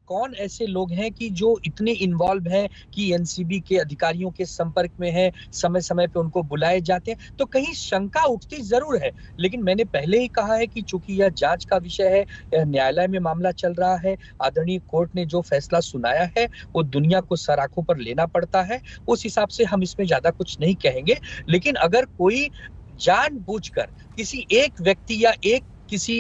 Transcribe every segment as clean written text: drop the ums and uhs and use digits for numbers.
कौन ऐसे लोग हैं कि जो इतने इन्वॉल्व हैं कि एनसीबी के अधिकारियों के संपर्क में है, समय समय पे उनको बुलाए जाते हैं, तो कहीं शंका उठती जरूर है। लेकिन मैंने पहले ही कहा है कि चूंकि यह जांच का विषय है, न्यायालय में मामला चल रहा है, आदरणीय कोर्ट ने जो फैसला सुनाया है वो दुनिया को सर आंखों पर लेना पड़ता है। उस हिसाब से हम इसमें ज्यादा कुछ नहीं कहेंगे। लेकिन अगर कोई जानबूझकर किसी एक व्यक्ति या एक किसी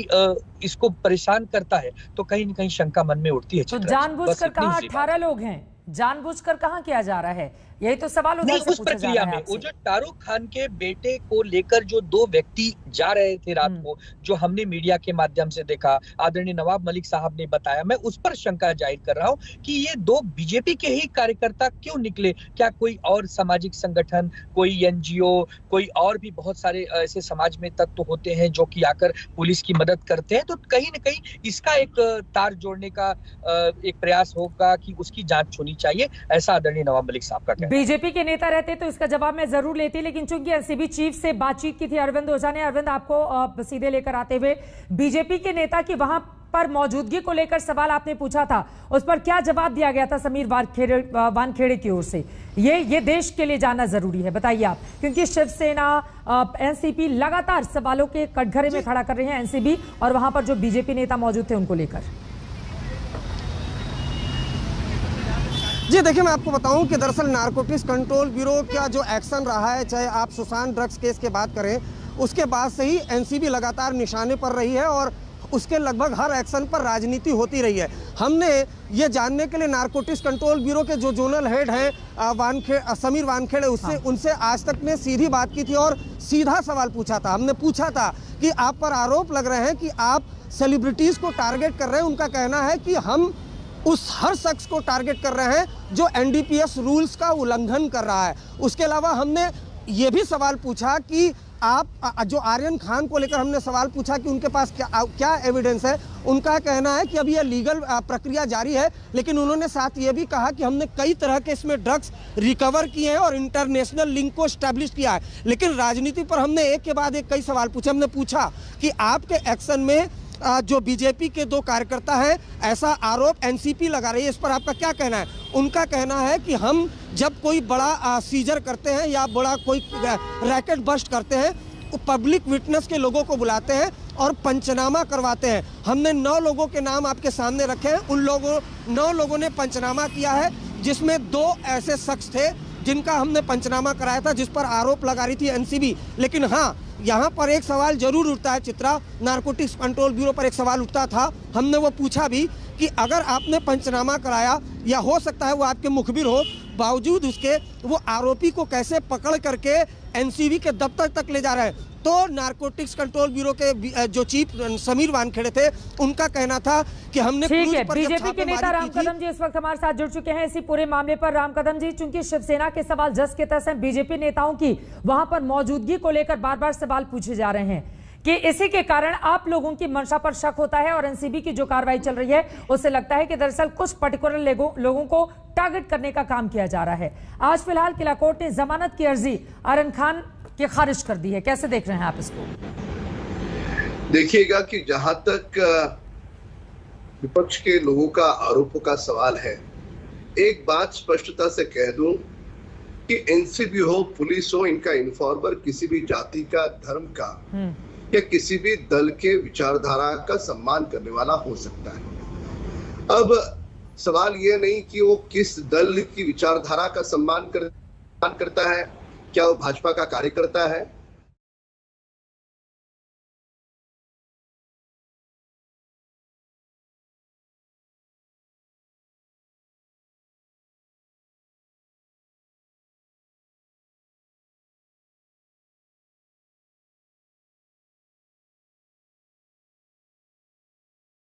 इसको परेशान करता है तो कहीं न कहीं शंका मन में उठती है। तो जानबूझकर कहाँ 18 लोग हैं, जानबूझकर कहाँ किया जा रहा है, यही तो सवाल उधर से पूछा जा रहा है आपसे। वो जो शाहरुख खान के बेटे को लेकर जो 2 व्यक्ति जा रहे थे रात को, जो हमने मीडिया के माध्यम से देखा, आदरणीय नवाब मलिक साहब ने बताया, मैं उस पर शंका जाहिर कर रहा हूं कि ये 2 बीजेपी के ही कार्यकर्ता क्यों निकले। क्या कोई और सामाजिक संगठन, कोई एनजीओ, कोई और भी बहुत सारे ऐसे समाज में तत्व होते हैं जो कि आकर पुलिस की मदद करते हैं। तो कहीं न कहीं इसका एक तार जोड़ने का एक प्रयास होगा कि उसकी जांच होनी चाहिए, ऐसा आदरणीय नवाब मलिक साहब का कहना है। बीजेपी के नेता रहते तो इसका जवाब मैं जरूर लेती, लेकिन चूंकि एनसीबी चीफ से बातचीत की थी अरविंद ओझा ने, अरविंद आपको सीधे लेकर आते हुए, बीजेपी के नेता की वहां पर मौजूदगी को लेकर सवाल आपने पूछा था, उस पर क्या जवाब दिया गया था समीर वानखेड़े की ओर से, ये देश के लिए जानना जरूरी है, बताइए आप, क्योंकि शिवसेना एनसीपी लगातार सवालों के कटघरे में खड़ा कर रहे हैं, एनसीबी और वहां पर जो बीजेपी नेता मौजूद थे उनको लेकर। जी देखिए, मैं आपको बताऊं कि दरअसल नारकोटिक्स कंट्रोल ब्यूरो का जो एक्शन रहा है, चाहे आप सुशांत ड्रग्स केस की बात करें, उसके बाद से ही एनसीबी लगातार निशाने पर रही है और उसके लगभग हर एक्शन पर राजनीति होती रही है। हमने ये जानने के लिए नारकोटिक्स कंट्रोल ब्यूरो के जो जोनल हेड हैं समीर वानखेड़े, उनसे आज तक ने सीधी बात की थी और सीधा सवाल पूछा था। हमने पूछा था कि आप पर आरोप लग रहे हैं कि आप सेलिब्रिटीज़ को टारगेट कर रहे हैं। उनका कहना है कि हम उस हर शख्स को टारगेट कर रहे हैं जो एनडीपीएस रूल्स का उल्लंघन कर रहा है। उसके अलावा हमने ये भी सवाल पूछा कि आप जो आर्यन खान को लेकर हमने सवाल पूछा कि उनके पास क्या एविडेंस है। उनका कहना है कि अभी यह लीगल प्रक्रिया जारी है, लेकिन उन्होंने साथ ये भी कहा कि हमने कई तरह के इसमें ड्रग्स रिकवर किए हैं और इंटरनेशनल लिंक को स्टैब्लिश किया है। लेकिन राजनीति पर हमने एक के बाद एक कई सवाल पूछे। हमने पूछा कि आपके एक्शन में जो बीजेपी के 2 कार्यकर्ता हैं, ऐसा आरोप एनसीपी लगा रही है, इस पर आपका क्या कहना है? उनका कहना है कि हम जब कोई बड़ा सीजर करते हैं या बड़ा कोई रैकेट बस्ट करते हैं, तो पब्लिक विटनेस के लोगों को बुलाते हैं और पंचनामा करवाते हैं। हमने 9 लोगों के नाम आपके सामने रखे हैं। उन 9 लोगों ने पंचनामा किया है, जिसमें 2 ऐसे शख्स थे जिनका हमने पंचनामा कराया था, जिस पर आरोप लगा रही थी एनसीबी। लेकिन हाँ, यहाँ पर एक सवाल जरूर उठता है चित्रा, नारकोटिक्स कंट्रोल ब्यूरो पर एक सवाल उठता था, हमने वो पूछा भी कि अगर आपने पंचनामा कराया या हो सकता है वो आपके मुखबिर हो, बावजूद उसके वो आरोपी को कैसे पकड़ करके एनसीबी के दफ्तर तक ले जा रहे हैं। तो नारकोटिक्स कंट्रोल ब्यूरो के जो चीफ समीर वानखेड़े थे, उनका कहना था कि हमने ठीक है। बीजेपी के नेता राम कदम जी इस वक्त हमारे साथ जुड़ चुके हैं इसी पूरे मामले पर। राम कदम जी, चूंकि शिवसेना के सवाल जस के तस हैं, बीजेपी नेताओं की वहां पर मौजूदगी को लेकर बार बार सवाल पूछे जा रहे हैं कि इसी के कारण आप लोगों की मंशा पर शक होता है और एनसीबी की जो कार्रवाई चल रही है उससे लगता है कि दरअसल कुछ पर्टिकुलर लोगों को टारगेट करने का काम किया जा रहा है। आज फिलहाल किला कोर्ट ने जमानत की अर्जी आर्यन खान की खारिज कर दी है, कैसे देख रहे हैं आप इसको? देखिएगा कि जहां तक विपक्ष के लोगों का आरोपों का सवाल है, एक बात स्पष्टता से कह दूं कि एनसीबी हो, पुलिस हो, इनका इन्फॉर्मर किसी भी जाति का, धर्म का या किसी भी दल के विचारधारा का सम्मान करने वाला हो सकता है। अब सवाल ये नहीं कि वो किस दल की विचारधारा का सम्मान करता है, क्या वो भाजपा का कार्यकर्ता है